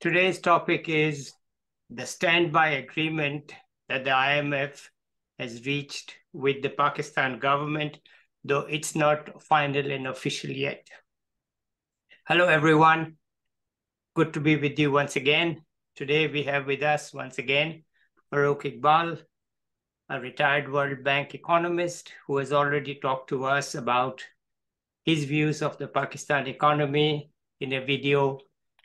Today's topic is the standby agreement that the IMF has reached with the Pakistan government, though it's not final and official yet. Hello, everyone. Good to be with you once again. Today, we have with us once again Farrukh Iqbal, a retired World Bank economist who has already talked to us about his views of the Pakistan economy in a video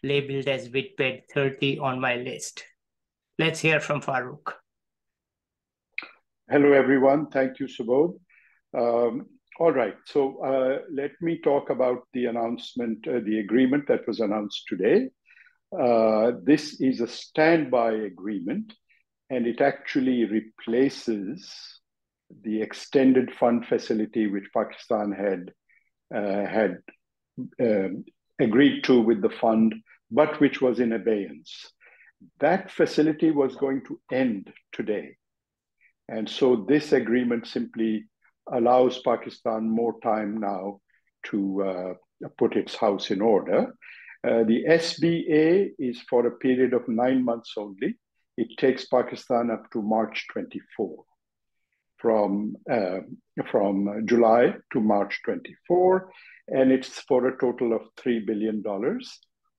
labeled as Vidped 30 on my list. Let's hear from Farrukh. Hello, everyone. Thank you, Subodh. All right, so let me talk about the announcement, the agreement that was announced today. This is a standby agreement, and it actually replaces the extended fund facility which Pakistan had agreed to with the fund, but which was in abeyance. That facility was going to end today. And so this agreement simply allows Pakistan more time now to put its house in order. The SBA is for a period of 9 months only. It takes Pakistan up to March 24, from July to March 24, and it's for a total of $3 billion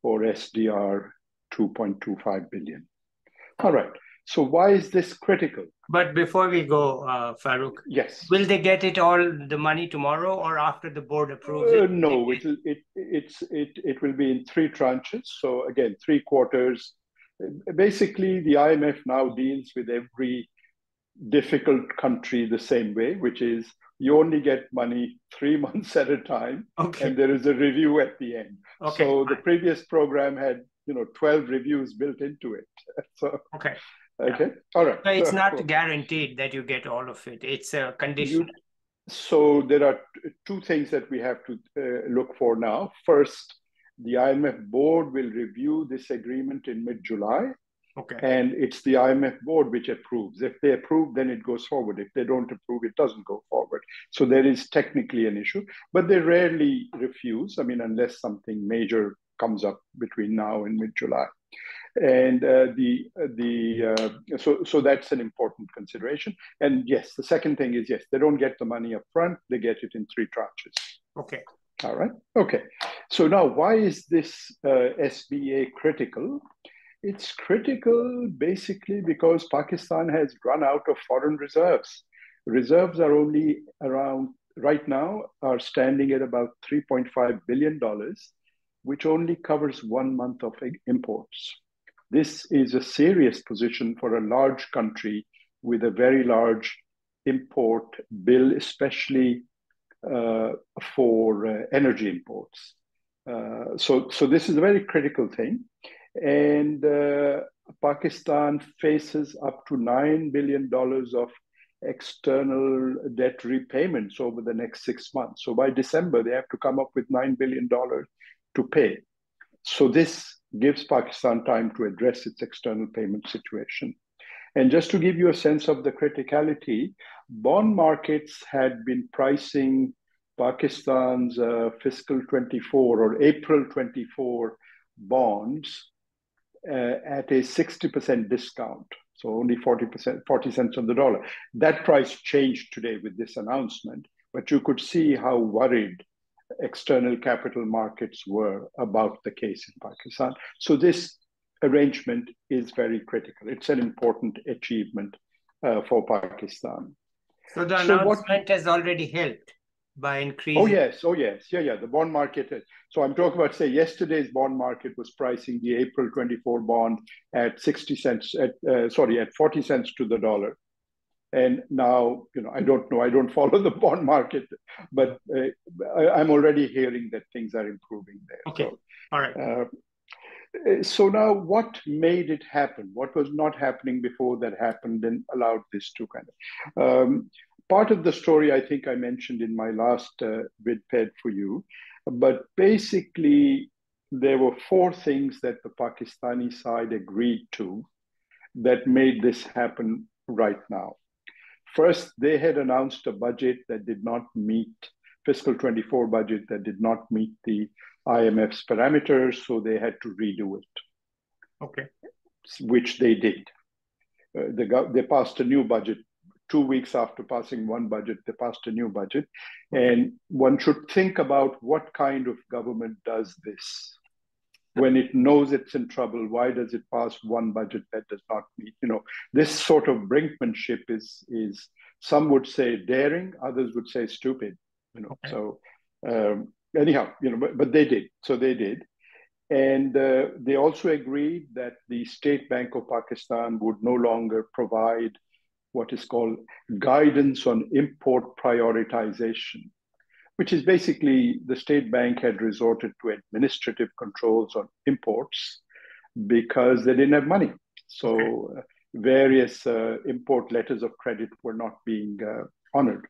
or SDR 2.25 billion. All right. So why is this critical? But before we go, Farrukh, yes, will they get it all the money tomorrow or after the board approves it? No, it will be in 3 tranches. So again, 3 quarters. Basically, the IMF now deals with every difficult country the same way, which is you only get money 3 months at a time, and there is a review at the end. So the previous program had 12 reviews built into it. So okay, all right. So it's not guaranteed that you get all of it. It's a condition. So there are 2 things that we have to look for now. First, the IMF board will review this agreement in mid-July. And it's the IMF board which approves. If they approve, then it goes forward. If they don't approve, it doesn't go forward. So there is technically an issue, but they rarely refuse. I mean, unless something major comes up between now and mid-July. And so that's an important consideration. And yes, the second thing is, yes, they don't get the money up front. They get it in 3 tranches. All right. Okay. So now, why is this SBA critical? It's critical basically because Pakistan has run out of foreign reserves. Reserves are only around, right now, are standing at about $3.5 billion, which only covers 1 month of imports. This is a serious position for a large country with a very large import bill, especially for energy imports. So this is a very critical thing. And Pakistan faces up to $9 billion of external debt repayments over the next 6 months. So by December, they have to come up with $9 billion to pay. So this gives Pakistan time to address its external payment situation. And just to give you a sense of the criticality, bond markets had been pricing Pakistan's fiscal 24 or April 24 bonds at a 60% discount, so only 40 cents on the dollar. That price changed today with this announcement, but you could see how worried external capital markets were about the case in Pakistan. So this arrangement is very critical. It's an important achievement for Pakistan. So the announcement has already helped by increasing. Oh yes, yeah. The bond market. So I'm talking about, say, yesterday's bond market was pricing the April 24 bond at 60 cents, at 40 cents to the dollar. And now, I don't know, I don't follow the bond market, but I'm already hearing that things are improving there. All right. So now what made it happen? What was not happening before that happened and allowed this to kind of... part of the story, I think I mentioned in my last Vidped for you, but basically there were 4 things that the Pakistani side agreed to that made this happen right now. First, they had announced a budget that did not meet, fiscal 24 budget that did not meet the IMF's parameters, so they had to redo it. Okay. which they did. They passed a new budget 2 weeks after passing one budget. They passed a new budget, and one should think about what kind of government does this when it knows it's in trouble. Why does it pass one budget that does not meet? This sort of brinkmanship is some would say daring, others would say stupid. So anyhow, but they did. So they did. And they also agreed that the State Bank of Pakistan would no longer provide what is called guidance on import prioritization, which is basically the State Bank had resorted to administrative controls on imports because they didn't have money. So various import letters of credit were not being honored.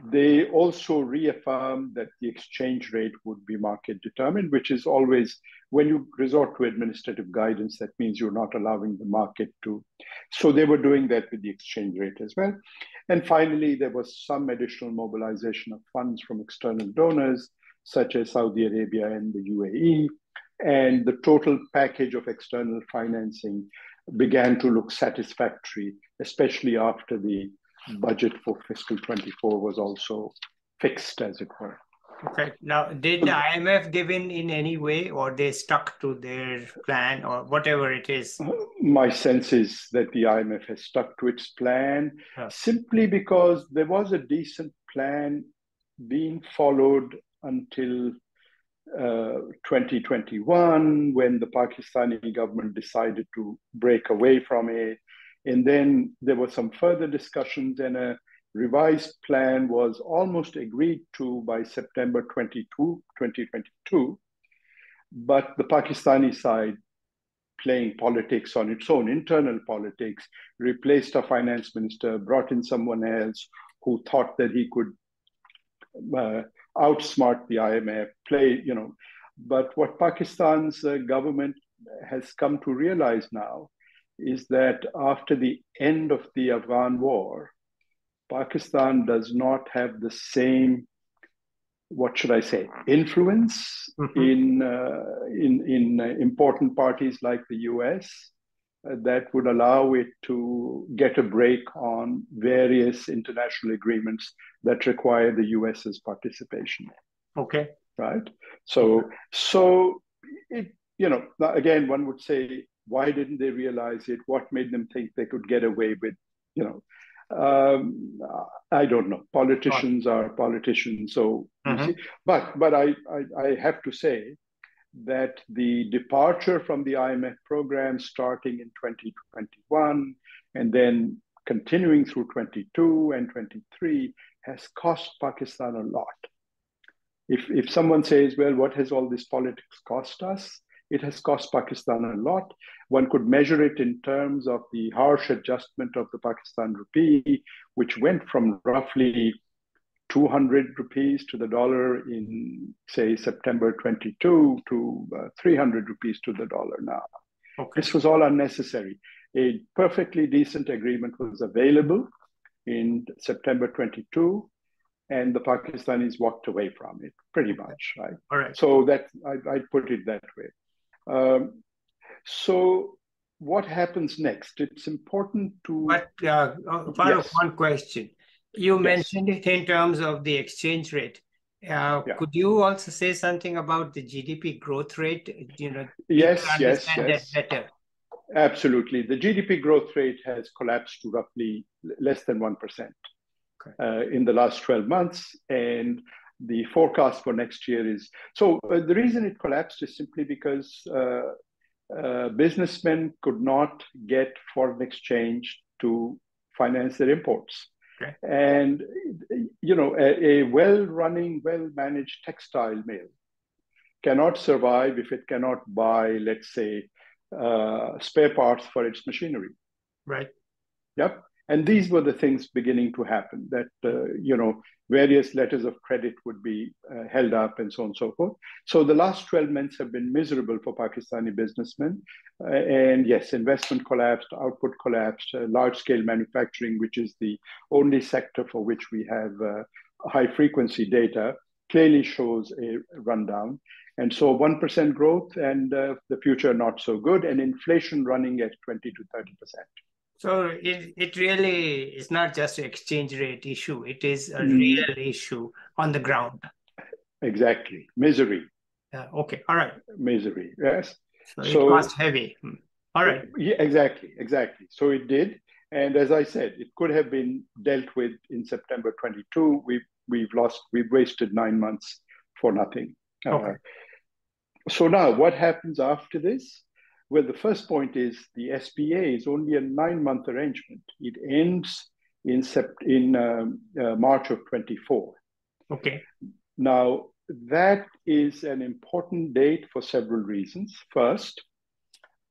They also reaffirmed that the exchange rate would be market determined, which is always, when you resort to administrative guidance, that means you're not allowing the market to. So they were doing that with the exchange rate as well. And finally, there was some additional mobilization of funds from external donors, such as Saudi Arabia and the UAE. And the total package of external financing began to look satisfactory, especially after the budget for fiscal 24 was also fixed, as it were. Okay. Now, did the IMF give in any way, or they stuck to their plan, or whatever it is? My sense is that the IMF has stuck to its plan simply because there was a decent plan being followed until 2021, when the Pakistani government decided to break away from it. And then there were some further discussions, and a revised plan was almost agreed to by September 2022. But the Pakistani side, playing politics on its own, internal politics, replaced a finance minister, brought in someone else who thought that he could outsmart the IMF, But what Pakistan's government has come to realize now is that after the end of the Afghan war, Pakistan does not have the same, influence in important parties like the US that would allow it to get a break on various international agreements that require the US's participation. Okay. Right. So it, again, one would say, why didn't they realize it? What made them think they could get away with, I don't know. Politicians are politicians. So you see, but I have to say that the departure from the IMF program starting in 2021 and then continuing through 22 and 23 has cost Pakistan a lot. If someone says, well, what has all this politics cost us? It has cost Pakistan a lot. One could measure it in terms of the harsh adjustment of the Pakistan rupee, which went from roughly 200 rupees to the dollar in, say, September 22 to 300 rupees to the dollar now. Okay. This was all unnecessary. A perfectly decent agreement was available in September 22, and the Pakistanis walked away from it, pretty much, right? All right. So that I put it that way. So what happens next? It's important to... But Farrukh, one question. You mentioned it in terms of the exchange rate. Could you also say something about the GDP growth rate? Yes. That better. Absolutely. The GDP growth rate has collapsed to roughly less than 1% in the last 12 months. And the forecast for next year is... So the reason it collapsed is simply because businessmen could not get foreign exchange to finance their imports. Okay. And, a well-running, well-managed textile mill cannot survive if it cannot buy, let's say, spare parts for its machinery. Right. Yep. And these were the things beginning to happen, that, various letters of credit would be held up and so on and so forth. So the last 12 months have been miserable for Pakistani businessmen. And yes, investment collapsed, output collapsed, large-scale manufacturing, which is the only sector for which we have high-frequency data, clearly shows a rundown. And so 1% growth and the future not so good, and inflation running at 20 to 30%. So it really is not just an exchange rate issue. It is a real issue on the ground. Exactly. Misery. Okay. All right. Misery. Yes. So it cost heavy. All right. Yeah, exactly. So it did. And as I said, it could have been dealt with in September 22. We've wasted 9 months for nothing. Okay. So now what happens after this? Well, the first point is the SBA is only a 9-month arrangement. It ends in March of 24. Okay. Now, that is an important date for several reasons. First,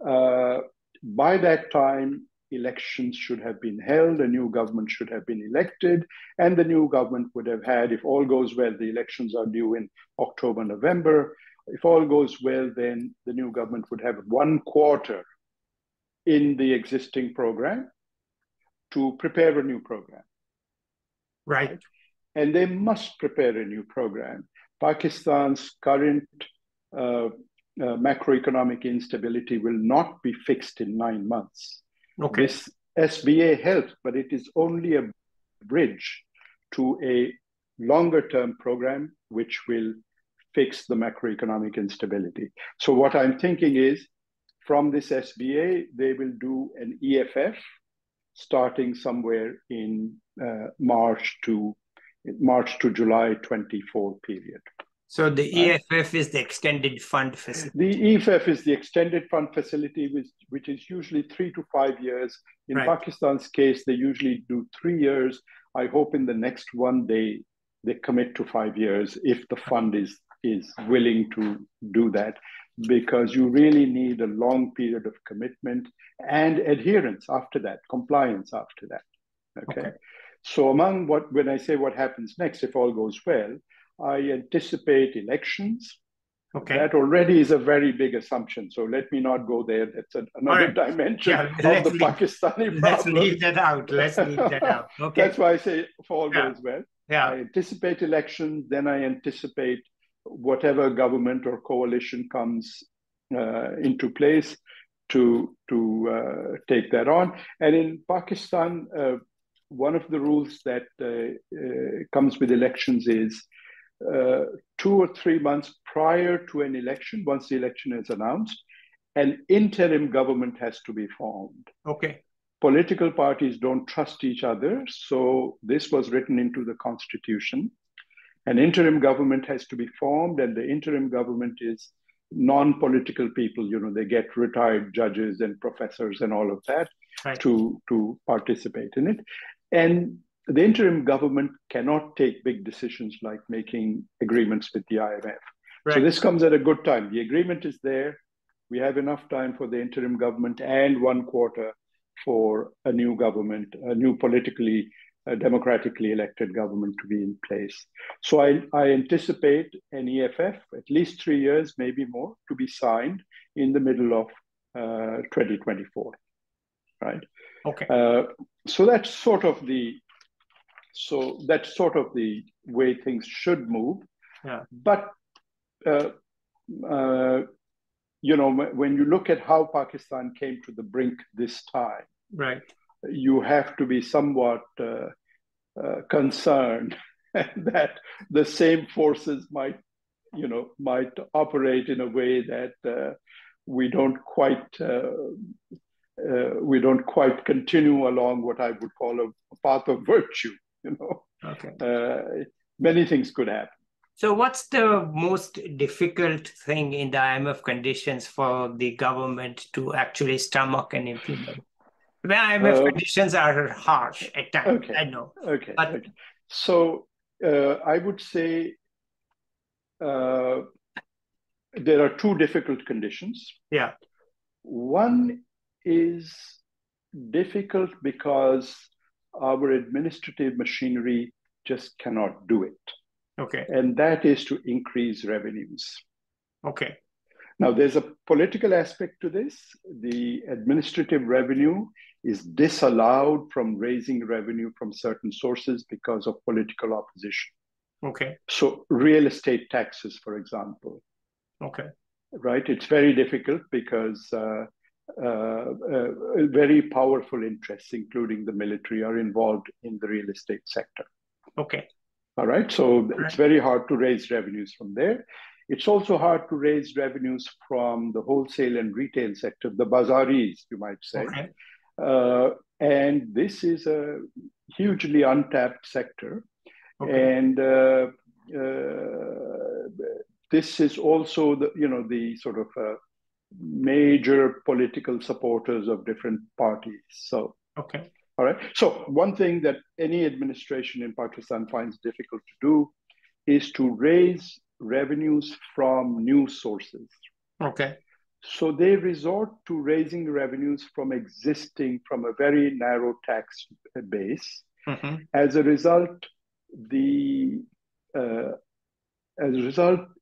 by that time, elections should have been held, a new government should have been elected, and the new government would have had, if all goes well, the elections are due in October, November. If all goes well, then the new government would have 1 quarter in the existing program to prepare a new program. Right. And they must prepare a new program. Pakistan's current macroeconomic instability will not be fixed in 9 months. Okay. This SBA helps, but it is only a bridge to a longer term program which will fix the macroeconomic instability. So what I'm thinking is, from this SBA, they will do an EFF starting somewhere in March to July 24 period. So the EFF is the extended fund facility. The EFF is the extended fund facility, which is usually 3 to 5 years. In Pakistan's case, they usually do 3 years. I hope in the next one they commit to 5 years if the fund is willing to do that, because you really need a long period of commitment and adherence after that, compliance after that. Okay. So when I say what happens next, if all goes well, I anticipate elections. Okay. That already is a very big assumption. So let me not go there. That's another dimension of the Pakistani problem. Let's leave that out. Okay. That's why I say if all goes well. Yeah. I anticipate elections, then I anticipate whatever government or coalition comes into place to take that on. And in Pakistan, one of the rules that comes with elections is 2 or 3 months prior to an election, once the election is announced, an interim government has to be formed. Okay. Political parties don't trust each other, so this was written into the constitution. An interim government has to be formed, and the interim government is non-political people. They get retired judges and professors and all of that to participate in it. And the interim government cannot take big decisions like making agreements with the IMF. So this comes at a good time. The agreement is there. We have enough time for the interim government and 1 quarter for a new government, a new politically, democratically elected government to be in place. So I anticipate an EFF, at least 3 years, maybe more, to be signed in the middle of 2024, right? Okay. So that's sort of the way things should move. Yeah. But when you look at how Pakistan came to the brink this time, you have to be somewhat concerned that the same forces might operate in a way that we don't quite continue along what I would call a path of virtue. Okay. Many things could happen. So what's the most difficult thing in the IMF conditions for the government to actually stomach and implement? The IMF conditions are harsh at times, I know. Okay. So I would say there are 2 difficult conditions. Yeah. One is difficult because our administrative machinery just cannot do it. Okay. And that is to increase revenues. Okay. Now, there's a political aspect to this. The administrative revenue is disallowed from raising revenue from certain sources because of political opposition. Okay. So real estate taxes, for example, Okay. right? It's very difficult because very powerful interests, including the military, are involved in the real estate sector. Okay. All right. So Right. it's very hard to raise revenues from there. It's also hard to raise revenues from the wholesale and retail sector, the bazaris, you might say. Okay. And this is a hugely untapped sector. Okay. And this is also the sort of major political supporters of different parties. So, okay. All right. So one thing that any administration in Pakistan finds difficult to do is to raise revenues from new sources. Okay. So they resort to raising revenues from a very narrow tax base. Mm-hmm. As a result, the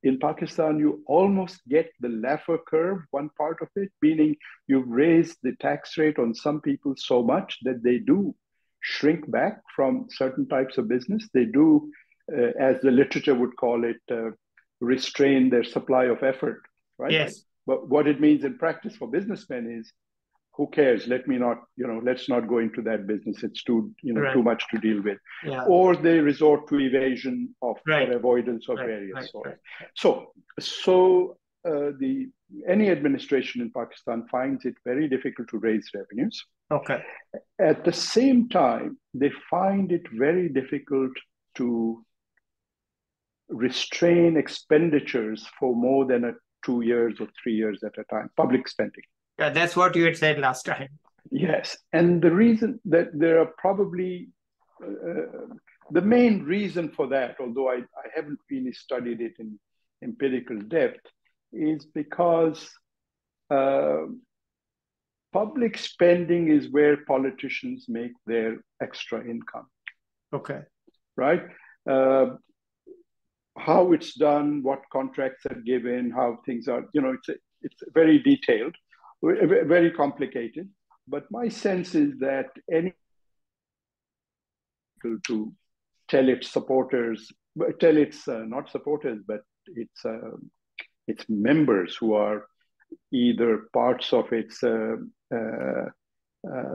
in Pakistan, you almost get the Laffer curve, one part of it, meaning you've raised the tax rate on some people so much that they do shrink back from certain types of business. They do, as the literature would call it, restrain their supply of effort, right? Yes. But what it means in practice for businessmen is, who cares? Let's not go into that business. It's too much to deal with. Yeah. Or they resort to evasion of Right. or avoidance of Right. various sorts. Right. So any administration in Pakistan finds it very difficult to raise revenues. Okay. At the same time, they find it very difficult to restrain expenditures for more than 2 years or 3 years at a time, public spending. Yeah, that's what you had said last time. Yes, and the reason that there are probably the main reason for that, although I haven't really studied it in empirical depth, is because public spending is where politicians make their extra income. Okay. Right? How it's done, what contracts are given, how things are, it's very detailed, very complicated. But my sense is that any to tell its supporters, not supporters, but its members who are either parts of its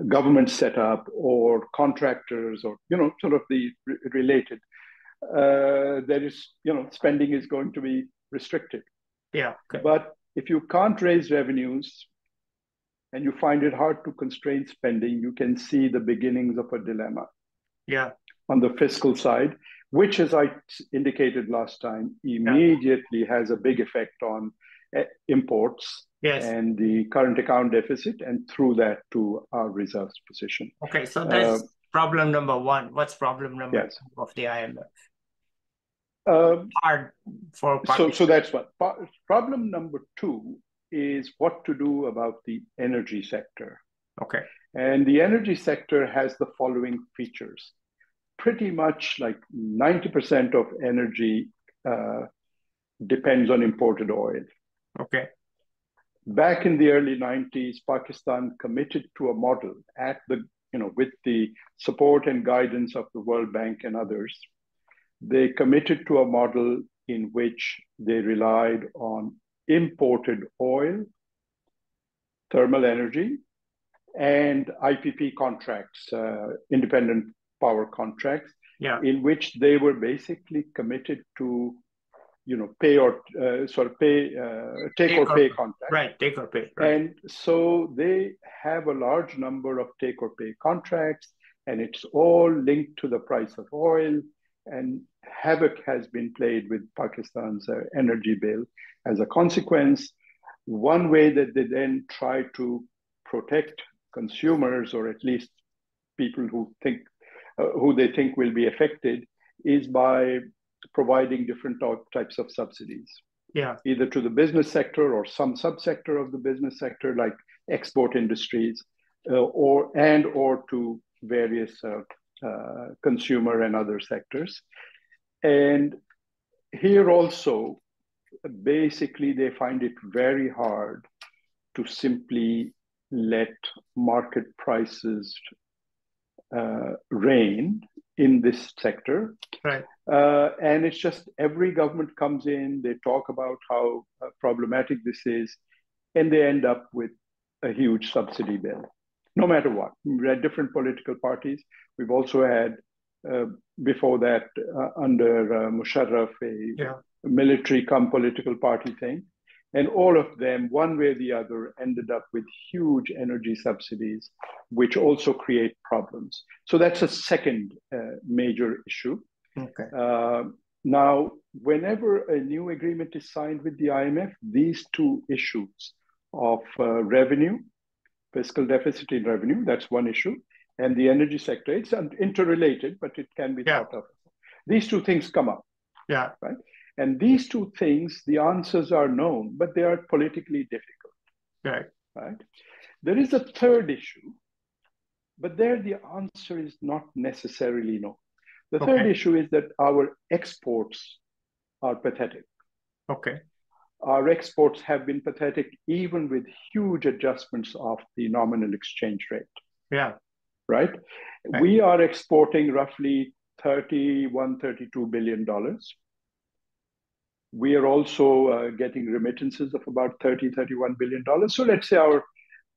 government setup or contractors or sort of the related. There is spending is going to be restricted. Yeah. Okay. But if you can't raise revenues and you find it hard to constrain spending, you can see the beginnings of a dilemma. Yeah. On the fiscal side, which, as I indicated last time, immediately has a big effect on imports. Yes. And the current account deficit, and through that to our reserves position. Okay, so that's problem number one. What's problem number two of the IMF? Hard for Pakistan. So that's what. Problem number two is what to do about the energy sector. Okay. And the energy sector has the following features. Pretty much like 90% of energy depends on imported oil. Okay. Back in the early 90s, Pakistan committed to a model with the support and guidance of the World Bank and others. They committed to a model in which they relied on imported oil, thermal energy, and IPP contracts, independent power contracts, in which they were basically committed to take or pay contracts. Right, take or pay. Right. And so they have a large number of take or pay contracts, and it's all linked to the price of oil. And havoc has been played with Pakistan's energy bill as a consequence. One way that they then try to protect consumers, or at least people who they think will be affected, is by providing different types of subsidies, either to the business sector or some subsector of the business sector, like export industries, or to various consumer and other sectors. And here also, basically, they find it very hard to simply let market prices reign in this sector. Right. And it's just every government comes in, they talk about how problematic this is, and they end up with a huge subsidy bill, no matter what. We had different political parties. We've also had, before that, under Musharraf, a military come political party thing. And all of them, one way or the other, ended up with huge energy subsidies, which also create problems. So that's a second major issue. Okay. Now, whenever a new agreement is signed with the IMF, these two issues of revenue, fiscal deficit in revenue, that's one issue, and the energy sector, it's interrelated, but it can be thought of. These two things come up. Yeah. Right? And these two things, the answers are known, but they are politically difficult. Right. Right? There is a third issue, but there the answer is not necessarily known. The third issue is that our exports are pathetic. Okay. Our exports have been pathetic even with huge adjustments of the nominal exchange rate. Yeah. Right? We are exporting roughly $32 billion. We are also getting remittances of about $31 billion. So let's say our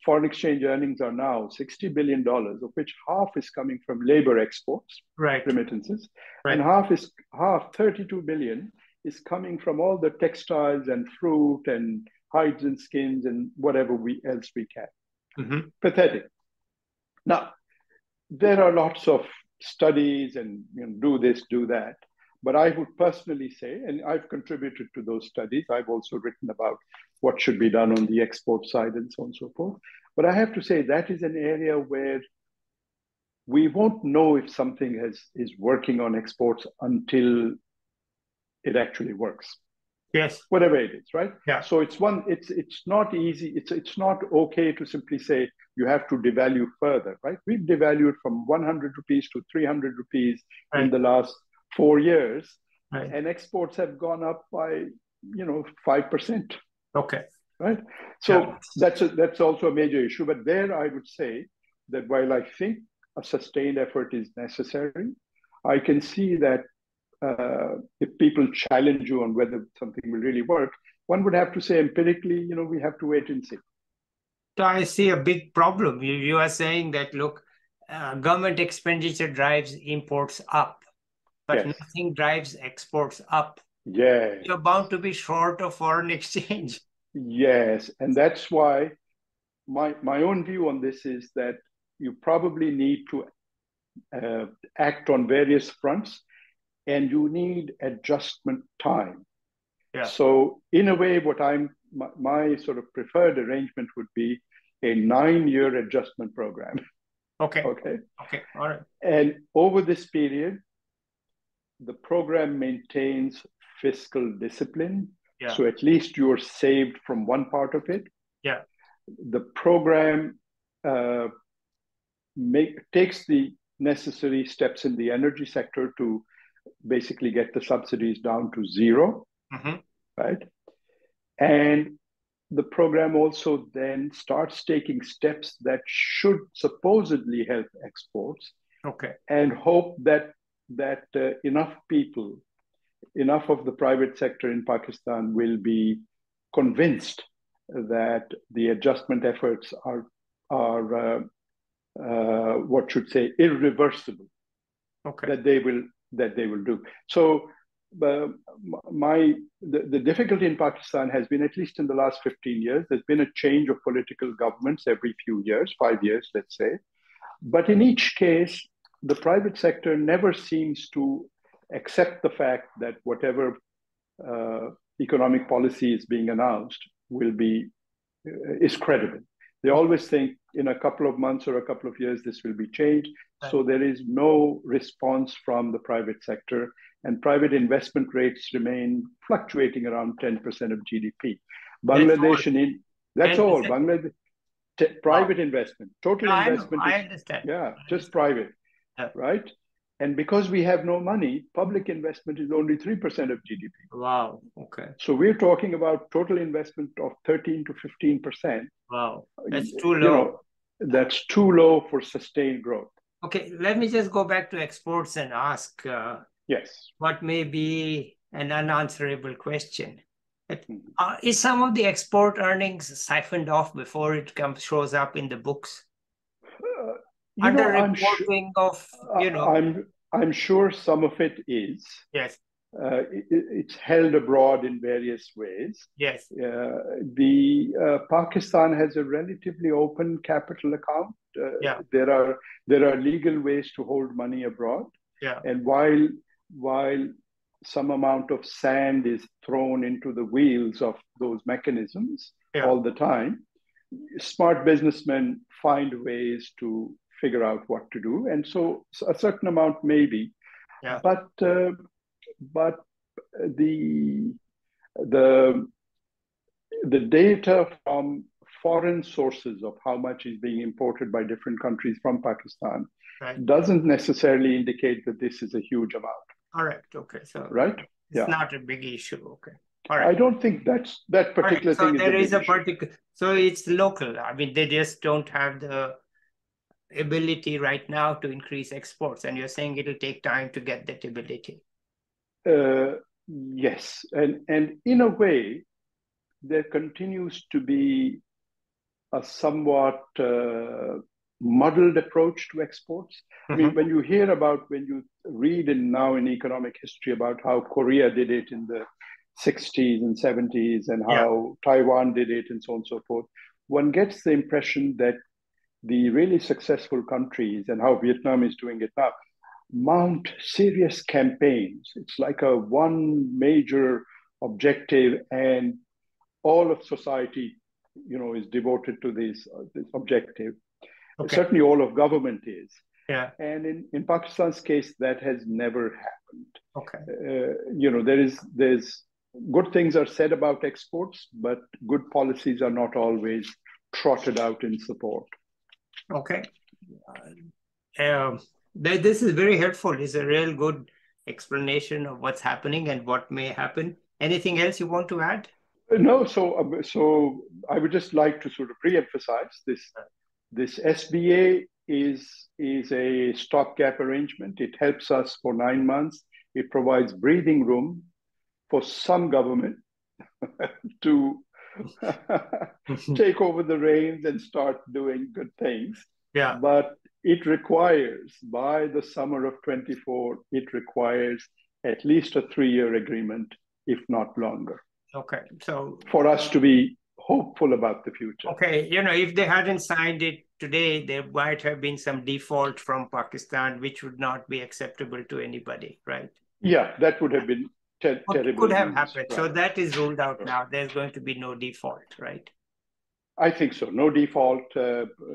foreign exchange earnings are now $60 billion, of which half is coming from labor exports, remittances, and half, 32 billion, is coming from all the textiles and fruit and hides and skins and whatever else we can. Mm-hmm. Pathetic. Now, there are lots of studies and do this, do that. But I would personally say, and I've contributed to those studies, I've also written about what should be done on the export side and so on and so forth. But I have to say that is an area where we won't know if something is working on exports until it actually works. Yes. Whatever it is, right? Yeah. So it's not easy. It's not okay to simply say you have to devalue further, right? We've devalued from 100 rupees to 300 rupees in the last 4 years, and exports have gone up by 5%. Okay. Right. So that's also a major issue. But there I would say that while I think a sustained effort is necessary, I can see that if people challenge you on whether something will really work, one would have to say empirically, we have to wait and see. So I see a big problem. You are saying that, look, government expenditure drives imports up, but nothing drives exports up. Yes. You're bound to be short of foreign exchange. Yes. And that's why my own view on this is that you probably need to act on various fronts, and you need adjustment time. Yeah. So in a way, my sort of preferred arrangement would be a 9-year adjustment program. Okay. Okay. All right. And over this period, the program maintains fiscal discipline. Yeah. So at least you're saved from one part of it. Yeah. The program takes the necessary steps in the energy sector to basically get the subsidies down to zero, right? And the program also then starts taking steps that should supposedly help exports. Okay. And hope that enough people, enough of the private sector in Pakistan will be convinced that the adjustment efforts are irreversible. Okay. That they will do. So the difficulty in Pakistan has been, at least in the last 15 years, there's been a change of political governments every few years, 5 years, let's say. But in each case, the private sector never seems to accept the fact that whatever economic policy is being announced is credible. They always think in a couple of months or a couple of years, this will be changed. Right. So there is no response from the private sector, and private investment rates remain fluctuating around 10% of GDP. Bangladesh that's all. Bangladesh, private investment, total investment. I understand. Yeah, just private, right? And because we have no money, public investment is only 3% of GDP. Wow. Okay. So we're talking about total investment of 13 to 15%. Wow. That's too low. That's too low for sustained growth. Okay, let me just go back to exports and ask Yes. what may be an unanswerable question. Mhm. Is some of the export earnings siphoned off before it shows up in the books? You know, Under-reporting of, I'm sure some of it is. yes, It's held abroad in various ways. yes, Pakistan has a relatively open capital account. yeah, There are legal ways to hold money abroad, yeah, and while some amount of sand is thrown into the wheels of those mechanisms yeah, all the time, smart businessmen find ways to figure out what to do, and so a certain amount maybe, yeah, but but the the the data from foreign sources of how much is being imported by different countries from Pakistan right. doesn't necessarily indicate that this is a huge amount. All right, okay, so Right? it's Yeah. not a big issue, okay. All I right. don't think that All right, particular so thing is a there is big a issue. particular, so it's local. I mean, they just don't have the ability right now to increase exports, and you're saying it'll take time to get that ability. Yes, and in a way, there continues to be a somewhat muddled approach to exports. I mean, when you read now in economic history about how Korea did it in the 60s and 70s and Yeah, how Taiwan did it and so on and so forth, one gets the impression that the really successful countries and how Vietnam is doing it now mount serious campaigns. It's like a one major objective, and all of society, is devoted to this objective. okay, Certainly, all of government is. yeah, And in Pakistan's case, that has never happened. okay, There's good things are said about exports, but good policies are not always trotted out in support. okay. This is very helpful. It's a real good explanation of what's happening and what may happen. Anything else you want to add? No, so I would just like to sort of re-emphasize this SBA is a stopgap arrangement. It helps us for 9 months. It provides breathing room for some government to take over the reins and start doing good things. Yeah. But it requires, by the summer of 24, it requires at least a 3-year agreement, if not longer. Okay. So for us to be hopeful about the future. Okay, if they hadn't signed it today, there might have been some default from Pakistan, which would not be acceptable to anybody, right? Yeah, that would have been terrible. Could have happened. Right. So that is ruled out now. There's going to be no default, right? I think so. No default.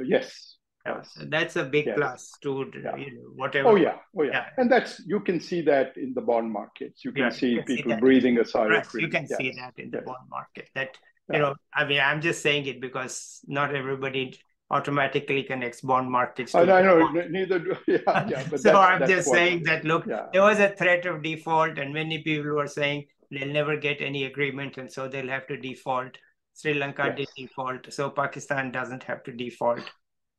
Yes. Yeah, Yes. so that's a big Yes. plus to Yeah. whatever. Oh yeah. And you can see that in the bond markets. You can see people breathing a sigh of relief. You can see that in the bond market. That Yeah. I'm just saying it because not everybody automatically connects bond markets. I know, neither do. Yeah. But so I'm just saying that, look, there was a threat of default, and many people were saying they'll never get any agreement, and so they'll have to default. Sri Lanka did default, so Pakistan doesn't have to default.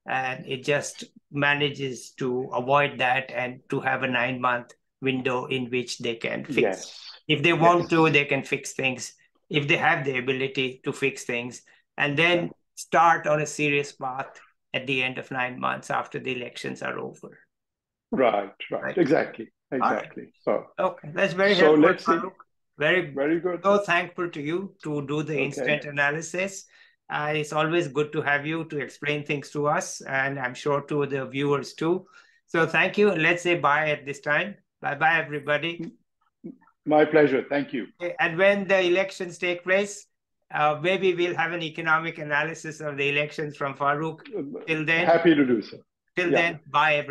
And it just manages to avoid that and to have a 9-month window in which they can fix. Yes. If they want to, they can fix things. If they have the ability to fix things, and then start on a serious path at the end of 9 months after the elections are over. Right. Exactly. Right. So okay, that's very helpful. Let's see. Very good. So thankful to you to do the instant analysis. It's always good to have you to explain things to us, and I'm sure to the viewers too. So thank you. Let's say bye at this time. Bye-bye, everybody. My pleasure. Thank you. And when the elections take place, maybe we'll have an economic analysis of the elections from Farrukh. Till then. Happy to do so. Till then, bye, everybody.